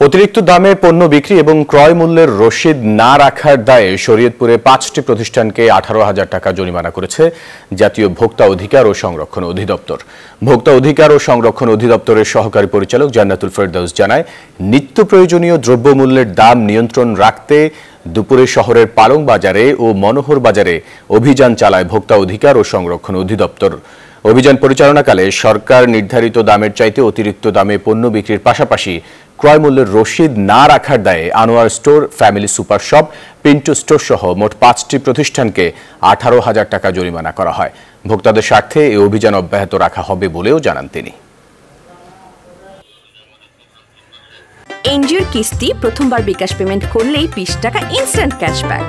অতিরিক্ত দামে পণ্য বিক্রি এবং ক্রয় মূল্যের রসিদ না রাখার দায়ে শরীয়তপুরে ৫টি প্রতিষ্ঠানকে ১৮,০০০ টাকা জরিমানা করেছে জাতীয় ভোক্তা অধিকার ও সংরক্ষণ অধিদপ্তর। ভোক্তা অধিকার ও সংরক্ষণ অধিদপ্তরের সহকারী পরিচালক জান্নাতুল ফেরদৌস জানায়, নিত্য প্রয়োজনীয় দ্রব্যমূল্যের দাম নিয়ন্ত্রণ রাখতে দুপুরে শহরের পালং বাজারে ও মনোহর বাজারে অভিযান চালায় ভোক্তা অধিকার ও সংরক্ষণ অধিদপ্তর। অভিযান পরিচালনাকালে সরকার নির্ধারিত দামের চাইতে অতিরিক্ত দামে পণ্য বিক্রির পাশাপাশি ক্রয় মূল্যের রসিদ না রাখার দায়ে Anwar store, family super shop, Pintu store সহ মোট ৫টি প্রতিষ্ঠানকে ১৮,০০০ টাকা জরিমানা করা হয়। ভোক্তাদের স্বার্থে এই অভিযান অব্যাহত রাখা হবে বলেও জানান তিনি। এনজিওর কিস্তি প্রথমবার বিকাশ পেমেন্ট করলেই ২০ টাকা ইনস্ট্যান্ট ক্যাশব্যাক।